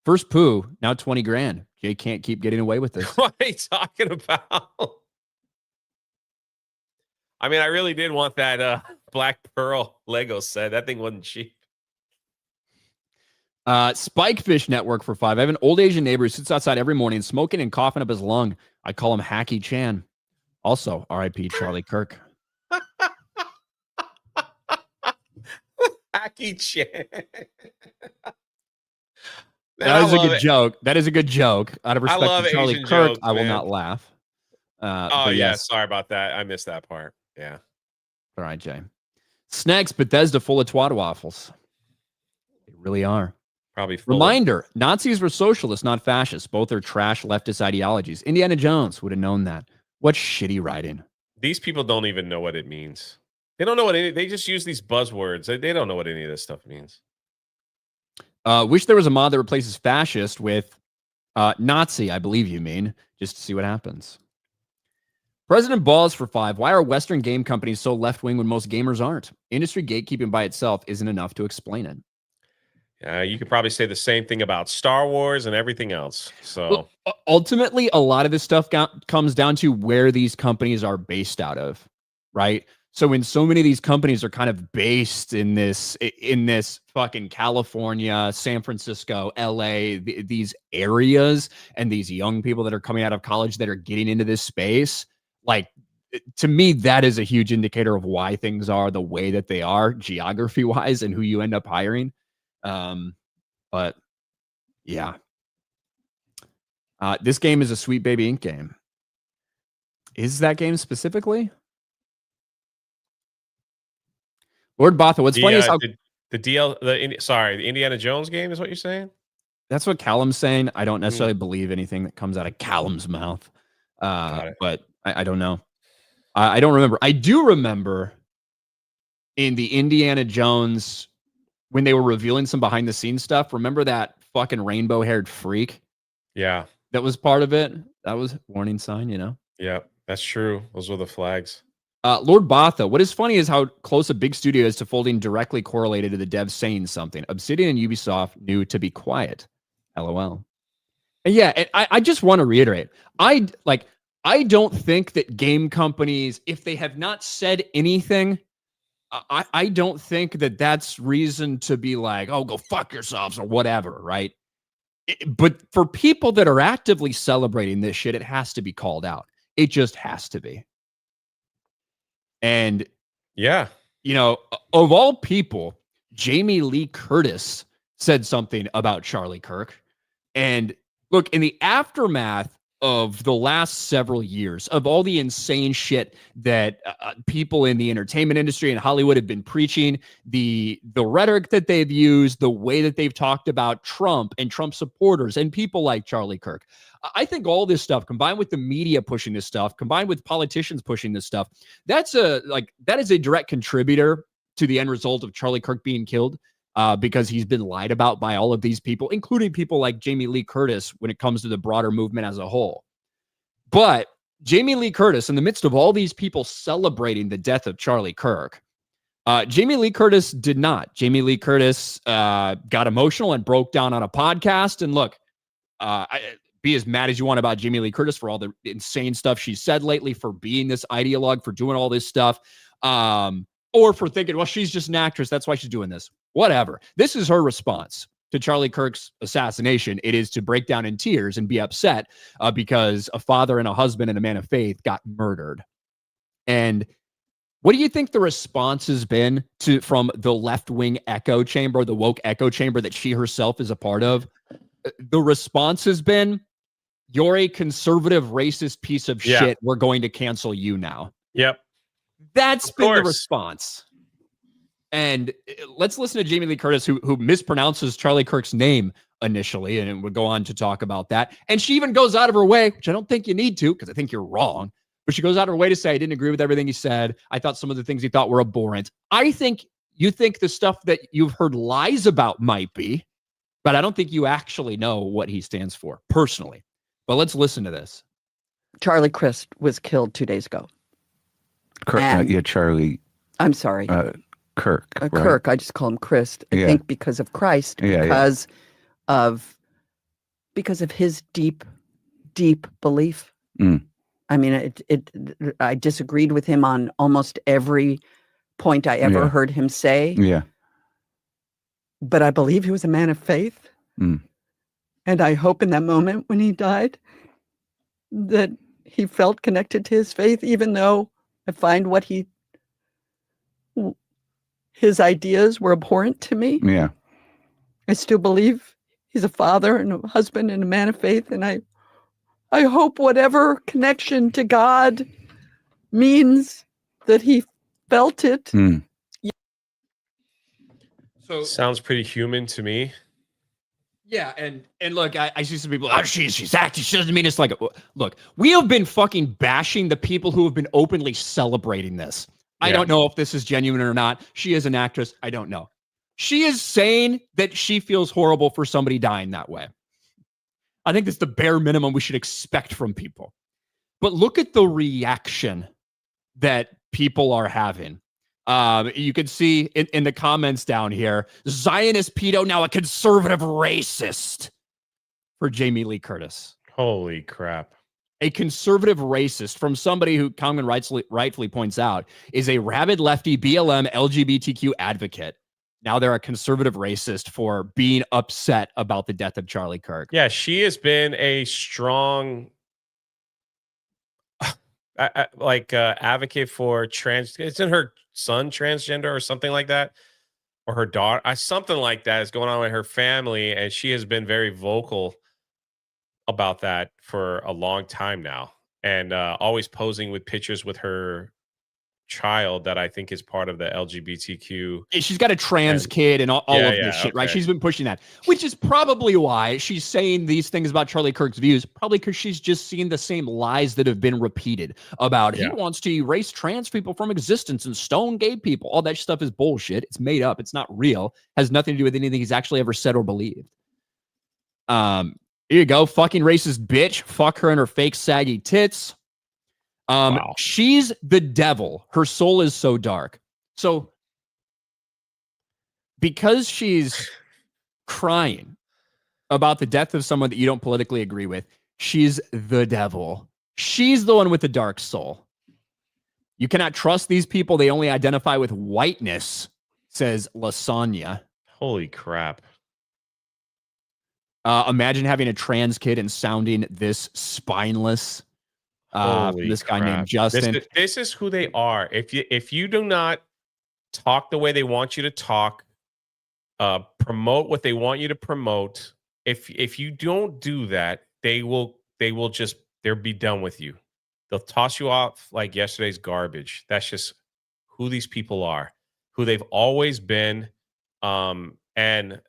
first poo, now 20 grand. Jay can't keep getting away with this. What are you talking about? I mean, I really did want that Black Pearl Lego set. That thing wasn't cheap. Spikefish Network for 5. I have an old Asian neighbor who sits outside every morning smoking and coughing up his lung. I call him Hacky Chan. Also, R.I.P. Charlie Kirk. Hacky Chan. That is a good joke. That is a good joke. Out of respect to Charlie Asian Kirk, jokes, I will man. not laugh. Oh, yeah. Sorry about that. I missed that part. Yeah. All right, Jay. Snacks, Bethesda full of twat waffles. They really are. Probably full. Reminder, Nazis were socialists, not fascists. Both are trash leftist ideologies. Indiana Jones would have known that. What shitty writing. These people don't even know what it means. They don't know what they just use these buzzwords. They don't know what any of this stuff means. Wish there was a mod that replaces fascist with Nazi, I believe you mean, just to see what happens. President Balls for 5. Why are Western game companies so left-wing when most gamers aren't? Industry gatekeeping by itself isn't enough to explain it. You could probably say the same thing about Star Wars and everything else. So ultimately, a lot of this stuff comes down to where these companies are based out of, right? So when so many of these companies are kind of based in this fucking California, San Francisco, LA, these areas, and these young people that are coming out of college that are getting into this space, like, to me, that is a huge indicator of why things are the way that they are geography wise and who you end up hiring. But yeah, this game is a Sweet Baby Inc. game. Is that game specifically? Lord Botha, what's funny is how the Indiana Jones game is what you're saying? That's what Callum's saying. I don't necessarily believe anything that comes out of Callum's mouth. But I don't know. I don't remember. I do remember in the Indiana Jones when they were revealing some behind the scenes stuff. Remember that fucking rainbow haired freak? Yeah. That was part of it. That was a warning sign, you know? Yeah, that's true. Those were the flags. Lord Botha, what is funny is how close a big studio is to folding directly correlated to the devs saying something. Obsidian and Ubisoft knew to be quiet. LOL. And yeah, and I just want to reiterate. I don't think that game companies, if they have not said anything, I don't think that that's reason to be like, oh, go fuck yourselves or whatever, right? But for people that are actively celebrating this shit, it has to be called out. It just has to be. And yeah, you know, of all people, Jamie Lee Curtis said something about Charlie Kirk. And look, in the aftermath of the last several years of all the insane shit that people in the entertainment industry and Hollywood have been preaching, the rhetoric that they've used, the way that they've talked about Trump and Trump supporters and people like Charlie Kirk. I think all this stuff combined with the media pushing this stuff, combined with politicians pushing this stuff, that is a direct contributor to the end result of Charlie Kirk being killed. Because he's been lied about by all of these people, including people like Jamie Lee Curtis when it comes to the broader movement as a whole. But Jamie Lee Curtis, in the midst of all these people celebrating the death of Charlie Kirk, Jamie Lee Curtis did not. Jamie Lee Curtis got emotional and broke down on a podcast. And look, be as mad as you want about Jamie Lee Curtis for all the insane stuff she said lately, for being this ideologue, for doing all this stuff, or for thinking, well, she's just an actress, that's why she's doing this. Whatever. This is her response to Charlie Kirk's assassination. It is to break down in tears and be upset because a father and a husband and a man of faith got murdered. And what do you think the response has been from the left-wing echo chamber, the woke echo chamber that she herself is a part of? The response has been, you're a conservative, racist piece of shit. We're going to cancel you now. Yep. That's been the response. And let's listen to Jamie Lee Curtis, who mispronounces Charlie Kirk's name initially, and would go on to talk about that. And she even goes out of her way, which I don't think you need to, because I think you're wrong. But she goes out of her way to say, I didn't agree with everything he said. I thought some of the things he thought were abhorrent. I think you think the stuff that you've heard lies about might be, but I don't think you actually know what he stands for personally. But let's listen to this. Charlie Crist was killed 2 days ago. Charlie. I'm sorry. Kirk. Right? Kirk. I just call him Christ. I think because of Christ, because of his deep belief. I mean, I disagreed with him on almost every point I ever heard him say. Yeah. But I believe he was a man of faith. And I hope in that moment when he died that he felt connected to his faith, even though I find his ideas were abhorrent to me. Yeah. I still believe he's a father and a husband and a man of faith. And I hope whatever connection to God means that he felt it. So sounds pretty human to me. Yeah, and look, I see some people, she's acting, she doesn't mean it's like, look, we have been fucking bashing the people who have been openly celebrating this. I don't know if this is genuine or not. She is an actress. I don't know. She is saying that she feels horrible for somebody dying that way. I think that's the bare minimum we should expect from people. But look at the reaction that people are having. You can see in the comments down here, Zionist pedo, now a conservative racist for Jamie Lee Curtis. Holy crap. A conservative racist from somebody who Kongman rightfully points out is a rabid lefty BLM LGBTQ advocate. Now they're a conservative racist for being upset about the death of Charlie Kirk. Yeah, she has been a strong advocate for isn't her son transgender or something like that? Or her daughter, something like that is going on with her family, and she has been very vocal about that for a long time now, and always posing with pictures with her child that I think is part of the LGBTQ. Yeah, she's got a trans kid and all of this shit, right? She's been pushing that, which is probably why she's saying these things about Charlie Kirk's views, probably because she's just seen the same lies that have been repeated about he wants to erase trans people from existence and stone gay people. All that stuff is bullshit. It's made up. It's not real. Has nothing to do with anything he's actually ever said or believed. Here you go. Fucking racist bitch. Fuck her and her fake saggy tits. Wow. She's the devil. Her soul is so dark. So because she's crying about the death of someone that you don't politically agree with, she's the devil. She's the one with the dark soul. You cannot trust these people. They only identify with whiteness, says Lasagna. Holy crap. Imagine having a trans kid and sounding this spineless. This guy named Justin. This is who they are. If you do not talk the way they want you to talk, promote what they want you to promote, if you don't do that, they'll be done with you. They'll toss you off like yesterday's garbage. That's just who these people are, who they've always been. And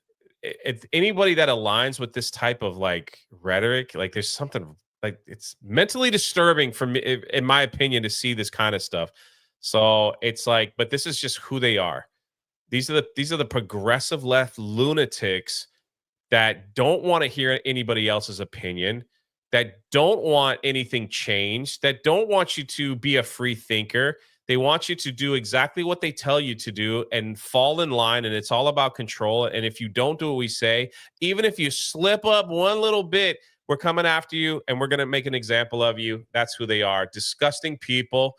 if anybody that aligns with this type of like rhetoric, like there's something like it's mentally disturbing for me, in my opinion, to see this kind of stuff. So it's like, but this is just who they are. These are the progressive left lunatics that don't want to hear anybody else's opinion, that don't want anything changed, that don't want you to be a free thinker. They want you to do exactly what they tell you to do and fall in line. And it's all about control. And if you don't do what we say, even if you slip up one little bit, we're coming after you and we're going to make an example of you. That's who they are. Disgusting people.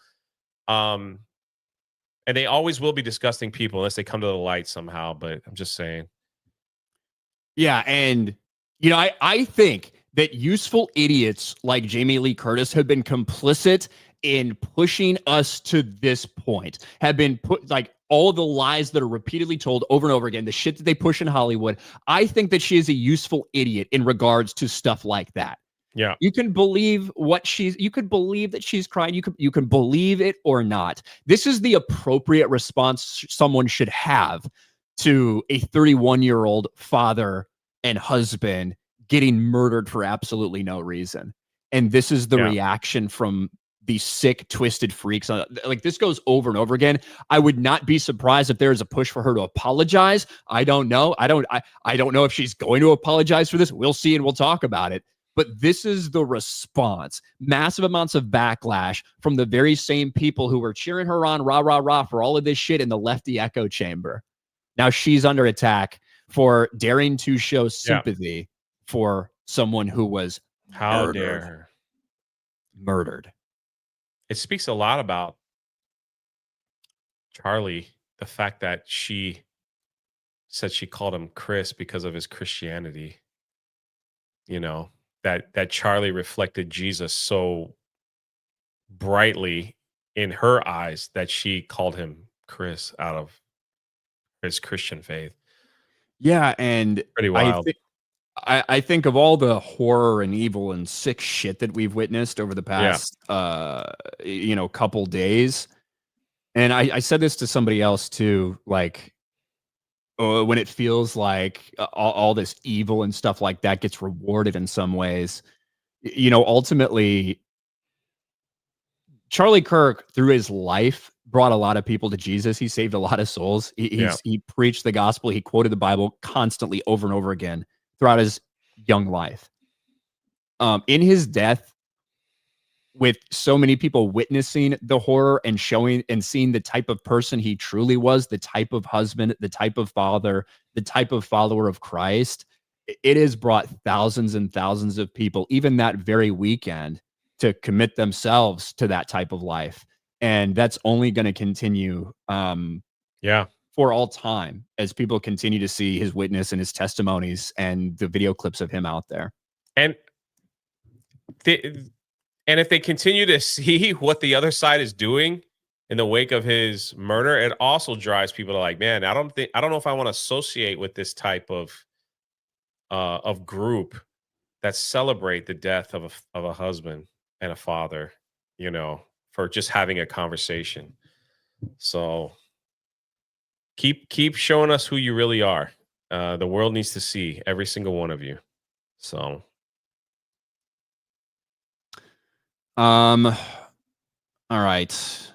And they always will be disgusting people unless they come to the light somehow. But I'm just saying. Yeah. And, I think that useful idiots like Jamie Lee Curtis have been complicit in pushing us to this point, have been put like all the lies that are repeatedly told over and over again, the shit that they push in Hollywood. I think that she is a useful idiot in regards to stuff like that. Yeah. You can believe you could believe that she's crying. You can believe it or not. This is the appropriate response someone should have to a 31-year-old father and husband getting murdered for absolutely no reason. And this is the reaction from these sick, twisted freaks. Like this goes over and over again. I would not be surprised if there is a push for her to apologize. I don't know. I don't know if she's going to apologize for this. We'll see and we'll talk about it. But this is the response. Massive amounts of backlash from the very same people who were cheering her on, rah, rah, rah, for all of this shit in the lefty echo chamber. Now she's under attack for daring to show sympathy for someone who was murdered. It speaks a lot about Charlie, the fact that she said she called him Chris because of his Christianity. That Charlie reflected Jesus so brightly in her eyes that she called him Chris out of his Christian faith. Yeah, and pretty wild. I think of all the horror and evil and sick shit that we've witnessed over the past, couple days. And I said this to somebody else too, like when it feels like all this evil and stuff like that gets rewarded in some ways, ultimately Charlie Kirk through his life brought a lot of people to Jesus. He saved a lot of souls. He preached the gospel. He quoted the Bible constantly over and over again throughout his young life. In his death, with so many people witnessing the horror and showing and seeing the type of person he truly was, the type of husband, the type of father, the type of follower of Christ, it has brought thousands and thousands of people, even that very weekend, to commit themselves to that type of life. And that's only going to continue for all time as people continue to see his witness and his testimonies and the video clips of him out there. And if they continue to see what the other side is doing in the wake of his murder, it also drives people to like, man, I don't know if I want to associate with this type of group that celebrate the death of a husband and a father, for just having a conversation. So keep showing us who you really are. The world needs to see every single one of you. So all right.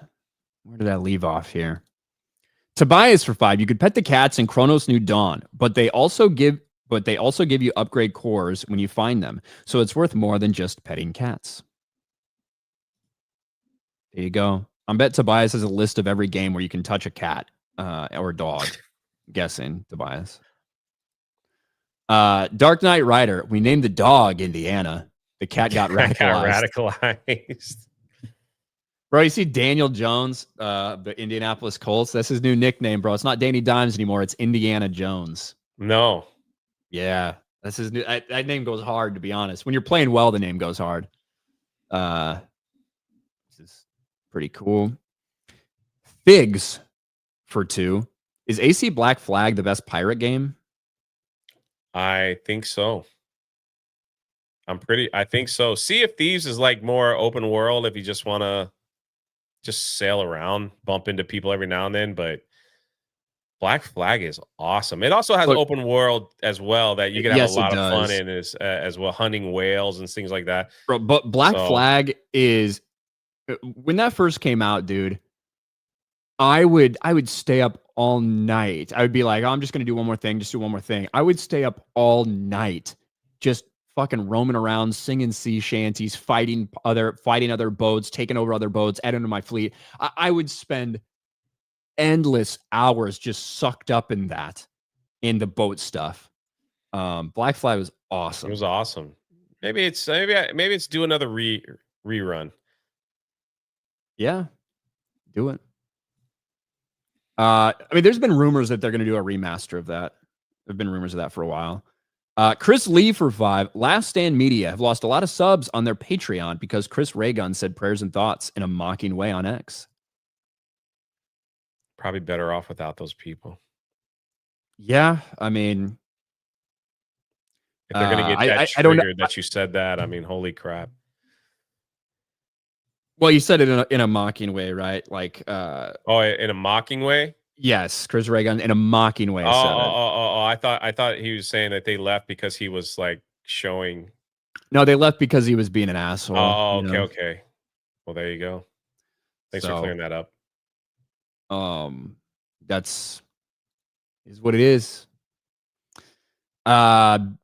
Where did I leave off here? Tobias for 5. You could pet the cats in Chronos New Dawn, but they also give you upgrade cores when you find them. So it's worth more than just petting cats. There you go. I bet Tobias has a list of every game where you can touch a cat or a dog. Guessing, Tobias. Dark Knight Rider. We named the dog Indiana. The cat got radicalized. Bro, you see Daniel Jones, the Indianapolis Colts? That's his new nickname, bro. It's not Danny Dimes anymore. It's Indiana Jones. No. Yeah. That's his new. That name goes hard, to be honest. When you're playing well, the name goes hard. This is pretty cool. Figs for 2. Is AC Black Flag the best pirate game? I think so. I think so. Sea of Thieves is like more open world if you just want to just sail around, bump into people every now and then. But Black Flag is awesome. It also has open world as well that you can have a lot of fun in as well, hunting whales and things like that. Bro, but Black Flag is, when that first came out, dude, I would stay up all night. I would be like, oh, I'm just going to do one more thing. Just do one more thing. I would stay up all night, just fucking roaming around, singing sea shanties, fighting other boats, taking over other boats, adding to my fleet. I would spend endless hours just sucked up in the boat stuff. Black Flag was awesome. It was awesome. Maybe it's do another rerun. Yeah, do it. I mean, there's been rumors that they're going to do a remaster of that. There've been rumors of that for a while. Chris Lee for 5. Last Stand Media have lost a lot of subs on their Patreon because Chris Raygun said prayers and thoughts in a mocking way on X. Probably better off without those people. Yeah, I mean, if they're going to get that triggered that you said that, I mean, holy crap. Well, you said it in a mocking way, right? Like, in a mocking way? Yes, Chris Raygun in a mocking way. I thought he was saying that they left because he was like showing. No, they left because he was being an asshole. Oh, okay, okay. Well, there you go. Thanks for clearing that up. That's what it is.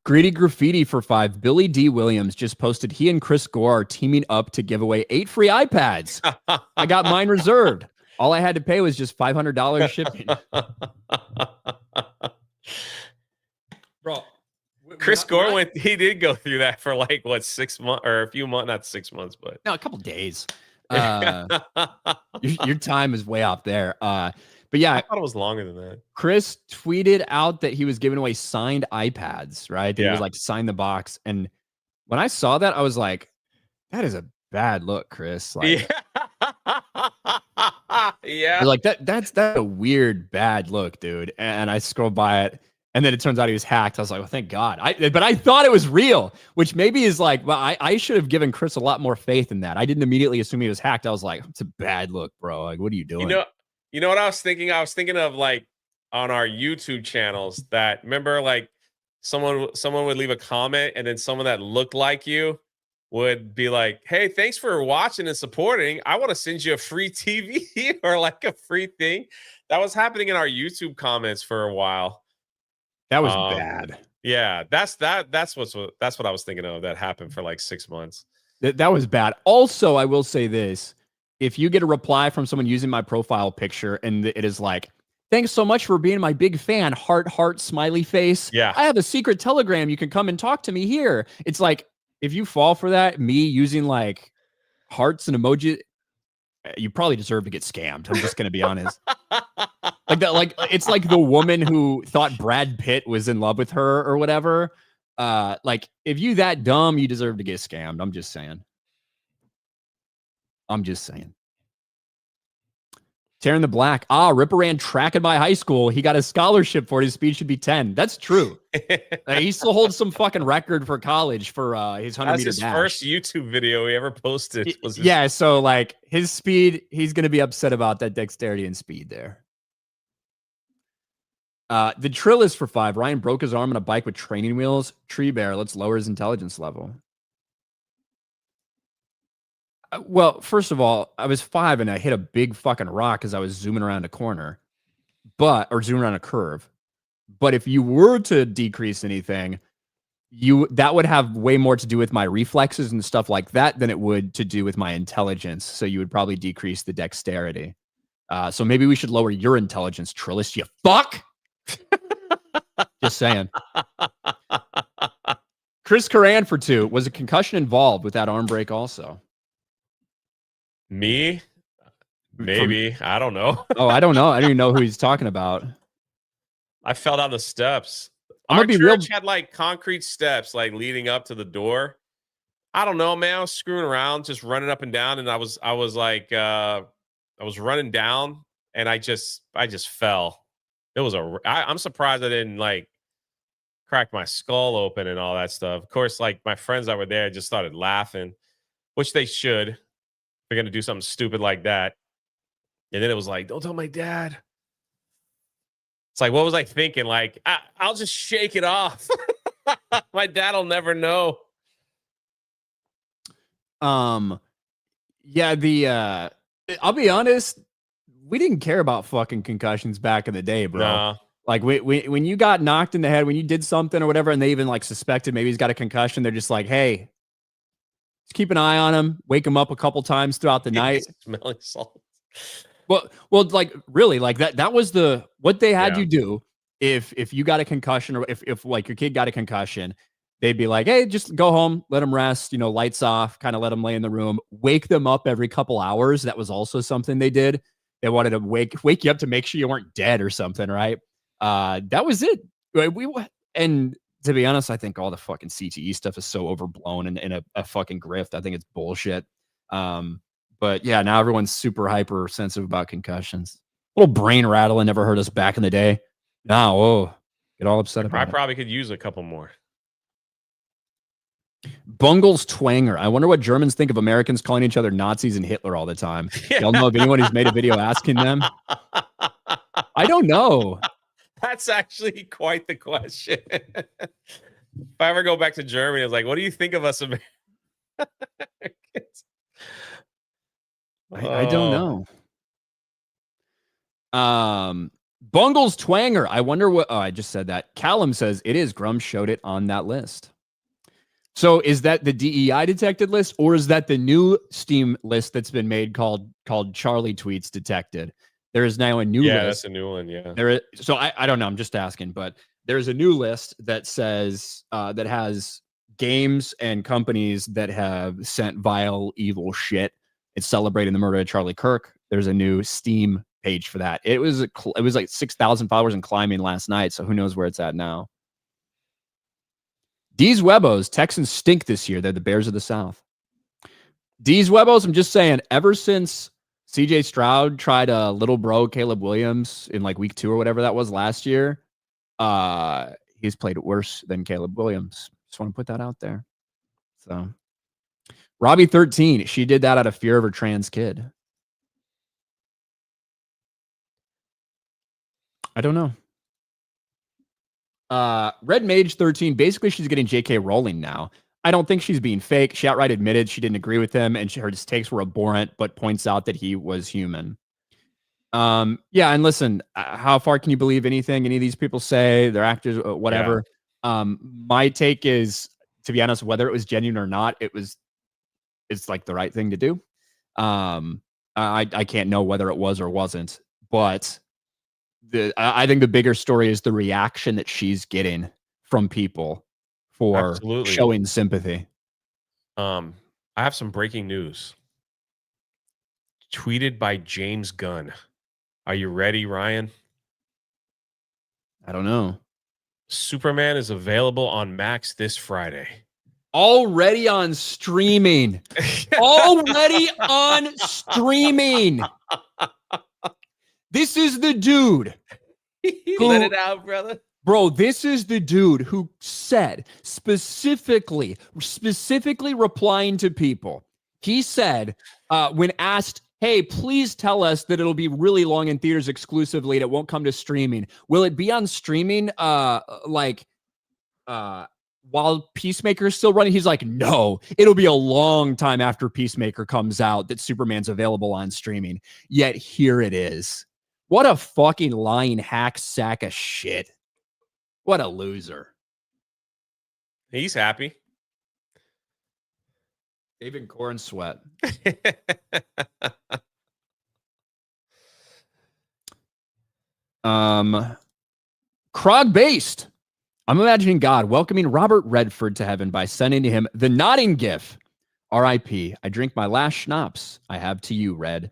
Greedy Graffiti for 5. Billy D. Williams just posted he and Chris Gore are teaming up to give away 8 free iPads. I got mine reserved. All I had to pay was just $500 shipping. Bro, Chris Gore he did go through that for like what 6 months or a few months, not 6 months, but no, a couple days. Your time is way off there. But yeah, I thought it was longer than that. Chris tweeted out that he was giving away signed iPads, right? That he was like, sign the box. And when I saw that, I was like, that is a bad look, Chris. Like, yeah. Like that's a weird, bad look, dude. And I scrolled by it. And then it turns out he was hacked. I was like, well, thank God. But I thought it was real, which maybe is like, well, I should have given Chris a lot more faith in that. I didn't immediately assume he was hacked. I was like, it's a bad look, bro. Like, what are you doing? You know what I was thinking? I was thinking of like on our YouTube channels that remember like someone would leave a comment and then someone that looked like you would be like, hey, thanks for watching and supporting. I want to send you a free TV or like a free thing. That was happening in our YouTube comments for a while. That was bad. Yeah, that's what I was thinking of. That happened for like 6 months. That was bad. Also, I will say this. If you get a reply from someone using my profile picture and it is like, thanks so much for being my big fan, heart, heart, smiley face. Yeah. I have a secret Telegram. You can come and talk to me here. It's like, if you fall for that, me using like hearts and emoji, you probably deserve to get scammed. I'm just going to be honest. Like that, like it's like the woman who thought Brad Pitt was in love with her or whatever. Like if you that dumb, you deserve to get scammed. I'm just saying. Tearing the Black. Ripper ran track in my high school. He got a scholarship for it. His speed should be 10. That's true. He still holds some fucking record for college for his 100 meter dash. That's his first YouTube video he ever posted. Yeah, so like his speed, he's going to be upset about that dexterity and speed there. The Trill is for 5. Ryan broke his arm on a bike with training wheels. Tree Bear, let's lower his intelligence level. Well, first of all, I was 5 and I hit a big fucking rock as I was zooming around a corner, or zooming around a curve. But if you were to decrease anything, that would have way more to do with my reflexes and stuff like that than it would to do with my intelligence. So you would probably decrease the dexterity. So maybe we should lower your intelligence, Trillis, you fuck. Just saying. Chris Coran for 2. Was a concussion involved with that arm break also? Me? Maybe. I don't know. I don't know. I don't even know who he's talking about. I fell down the steps. Our church had like concrete steps like leading up to the door. I don't know, man. I was screwing around, just running up and down, and I was running down, and I just fell. It was I'm surprised I didn't like crack my skull open and all that stuff. Of course, like my friends that were there just started laughing, which they should. They're gonna do something stupid like that. And then it was like, don't tell my dad. It's like, what was I thinking? Like, I'll just shake it off. My dad'll never know. Yeah, I'll be honest, we didn't care about fucking concussions back in the day, bro. Nah. Like when you got knocked in the head, when you did something or whatever, and they even like suspected maybe he's got a concussion, they're just like, hey, let's keep an eye on him, wake him up a couple times throughout the night. Smelling salt. Well, like really, like that was what they had you do if you got a concussion, or if like your kid got a concussion, they'd be like, hey, just go home, let them rest, lights off, kind of let them lay in the room, wake them up every couple hours. That was also something they did. They wanted to wake you up to make sure you weren't dead or something, right? That was it. And to be honest, I think all the fucking CTE stuff is so overblown and a fucking grift. I think it's bullshit. But yeah, now everyone's super hypersensitive about concussions. Little brain rattling never hurt us back in the day. Now, get all upset about it. I probably could use a couple more. Bungles Twanger. I wonder what Germans think of Americans calling each other Nazis and Hitler all the time. Y'all know of anyone who's made a video asking them? I don't know. That's actually quite the question. If I ever go back to Germany, I was like, what do you think of us Americans? I don't know. Bungles Twanger. I wonder what. I just said that. Callum says it is. Grum showed it on that list. So is that the DEI detected list, or is that the new Steam list that's been made called Charlie Tweets Detected? There is now a new list. Yeah, that's a new one. Yeah. So I don't know. I'm just asking, but there's a new list that says that has games and companies that have sent vile, evil shit. It's celebrating the murder of Charlie Kirk. There's a new Steam page for that. It was like 6,000 followers and climbing last night. So who knows where it's at now? D's Webos, Texans stink this year. They're the Bears of the South. D's Webos, I'm just saying, ever since CJ Stroud tried a little bro Caleb Williams in like week 2 or whatever that was last year, he's played worse than Caleb Williams. Just want to put that out there. So Robbie 13, she did that out of fear of her trans kid. I don't know. Red Mage 13, basically she's getting JK Rowling now. I don't think she's being fake. She outright admitted she didn't agree with him, and her takes were abhorrent, but points out that he was human. Yeah, and listen, how far can you believe anything any of these people say? They're actors, whatever. Yeah. My take is, to be honest, whether it was genuine or not, it was it's like the right thing to do. I can't know whether it was or wasn't, but I think the bigger story is the reaction that she's getting from people for Absolutely. showing sympathy. I have some breaking news. Tweeted by James Gunn. Are you ready, Ryan? I don't know. Superman is available on Max this Friday. Already on streaming. Already on streaming. This is the dude. Let it out, brother. Bro, this is the dude who said specifically replying to people. He said, when asked, hey, please tell us that it'll be really long in theaters exclusively and it won't come to streaming. Will it be on streaming while Peacemaker is still running? He's like, no, it'll be a long time after Peacemaker comes out that Superman's available on streaming. Yet here it is. What a fucking lying hack sack of shit. What a loser. He's happy. David Corn sweat. Krog based. I'm imagining God welcoming Robert Redford to heaven by sending to him the nodding gif. R.I.P. I drink my last schnapps I have to you, Red.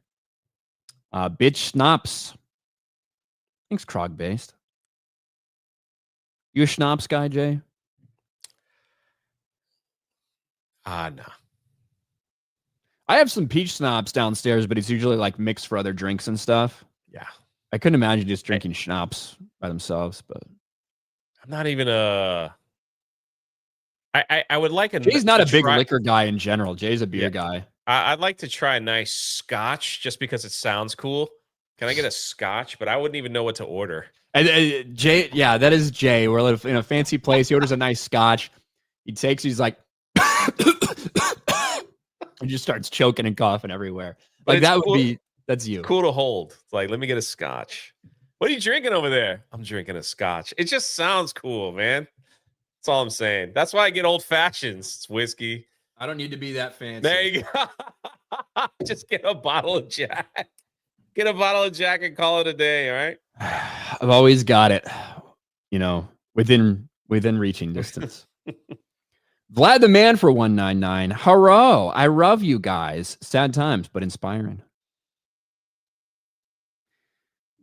Bitch schnapps. Thanks, Krog based. You a schnapps guy, Jay? No. I have some peach schnapps downstairs, but it's usually like mixed for other drinks and stuff. Yeah. I couldn't imagine just drinking schnapps by themselves, but I'm not even a. I would like a. Jay's not a big liquor guy in general. Jay's a beer guy. I'd like to try a nice scotch just because it sounds cool. Can I get a scotch? But I wouldn't even know what to order. And Jay, yeah, that is Jay. We're in a fancy place. He orders a nice scotch. He's like, he just starts choking and coughing everywhere. Like that would be, that's you. Cool to hold. It's like, let me get a scotch. What are you drinking over there? I'm drinking a scotch. It just sounds cool, man. That's all I'm saying. That's why I get old fashions. It's whiskey. I don't need to be that fancy. There you go. Just get a bottle of Jack. Get a bottle of Jack and call it a day, all right? I've always got it, within reaching distance. Vlad the Man for 199. Hello. I love you guys. Sad times, but inspiring.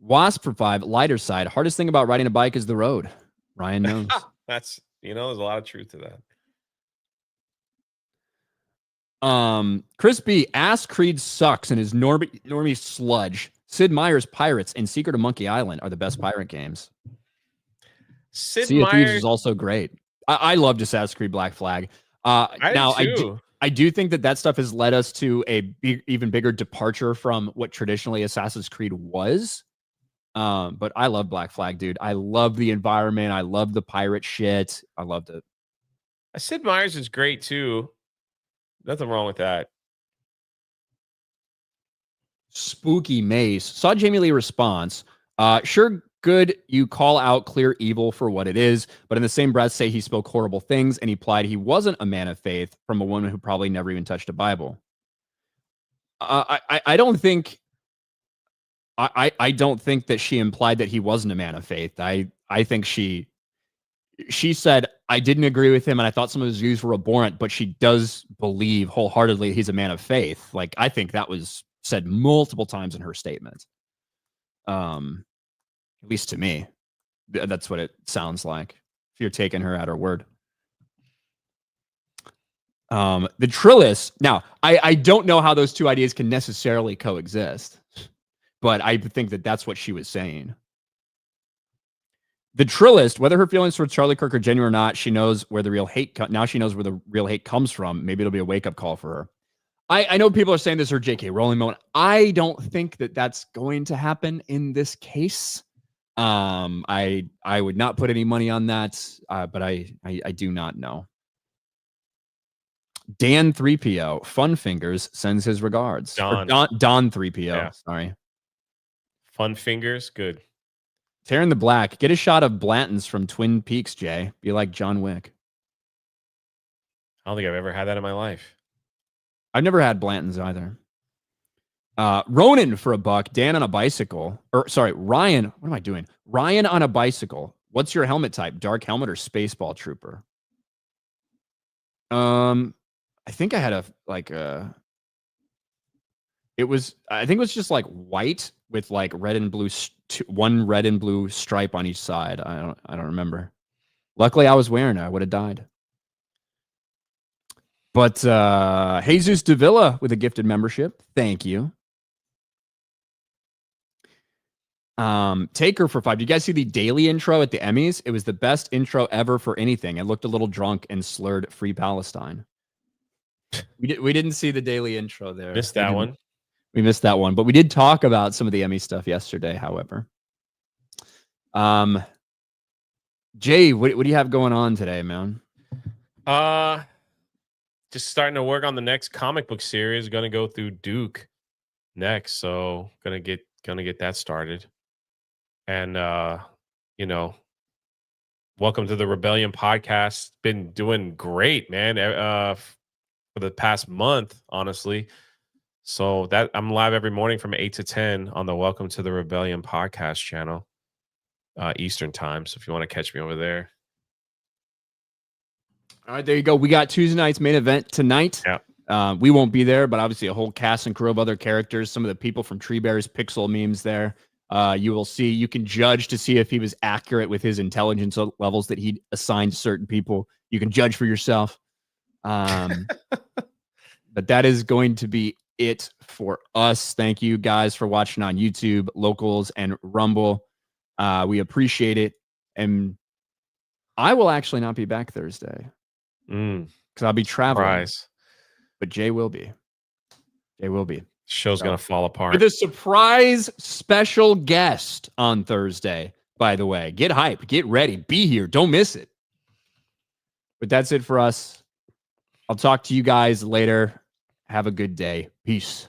Wasp for 5. Lighter side. Hardest thing about riding a bike is the road. Ryan knows. That's, there's a lot of truth to that. Chris B. Ass Creed sucks and his normie sludge. Sid Meier's Pirates and Secret of Monkey Island are the best pirate games. Sid Sea of Thieves Meier is also great. I love Assassin's Creed Black Flag. I do think that stuff has led us to a even bigger departure from what traditionally Assassin's Creed was. But I love Black Flag, dude. I love the environment. I love the pirate shit. I loved it. Sid Meier's is great too. Nothing wrong with that. Spooky Mace. Saw Jamie Lee response. Sure, good you call out clear evil for what it is, but in the same breath say he spoke horrible things and he implied he wasn't a man of faith from a woman who probably never even touched a Bible. I don't think that she implied that he wasn't a man of faith. I think she said, I didn't agree with him and I thought some of his views were abhorrent, but she does believe wholeheartedly he's a man of faith. Like, I think that was said multiple times in her statement. At least to me, that's what it sounds like. If you're taking her at her word. The Trillis. Now, I don't know how those two ideas can necessarily coexist, but I think that that's what she was saying. The Trillist, whether her feelings for Charlie Kirk are genuine or not, she knows where the real hate. Now she knows where the real hate comes from. Maybe it'll be a wake up call for her. I know people are saying this is her J.K. Rowling moment. I don't think that that's going to happen in this case. I would not put any money on that, but I do not know. Dan 3PO, Fun Fingers, sends his regards. Don 3PO, yeah. Sorry. Fun Fingers, good. Tearing the Black, get a shot of Blanton's from Twin Peaks, Jay. Be like John Wick. I don't think I've ever had that in my life. I've never had Blanton's either. Ronan for $1. Dan on a bicycle. Or sorry, Ryan. What am I doing? Ryan on a bicycle. What's your helmet type? Dark helmet or Spaceball Trooper? I think I had I think it was just like white with like red and blue, one red and blue stripe on each side. I don't remember. Luckily, I was wearing it. I would have died. But Jesus Davila with a gifted membership. Thank you. Taker for $5. Do you guys see the daily intro at the Emmys? It was the best intro ever for anything. It looked a little drunk and slurred Free Palestine. We didn't see the daily intro there. Missed that one. We missed that one, but we did talk about some of the Emmy stuff yesterday, however. Jay, what do you have going on today, man? Just starting to work on the next comic book series. Going to go through Duke next, so gonna get that started. And welcome to the Rebellion podcast. Been doing great, man. For the past month, honestly. So that I'm live every morning from 8 to 10 on the Welcome to the Rebellion podcast channel, Eastern time. So if you want to catch me over there. All right, there you go. We got Tuesday night's main event tonight. Yeah. We won't be there, but obviously a whole cast and crew of other characters. Some of the people from Tree Bear's Pixel memes there. You will see. You can judge to see if he was accurate with his intelligence levels that he assigned to certain people. You can judge for yourself. But that is going to be it for us. Thank you guys for watching on YouTube, Locals, and Rumble. We appreciate it. And I will actually not be back Thursday because I'll be traveling. Surprise. But Jay will be. Show's going to fall apart. With a surprise special guest on Thursday, by the way. Get hyped. Get ready. Be here. Don't miss it. But that's it for us. I'll talk to you guys later. Have a good day. Peace.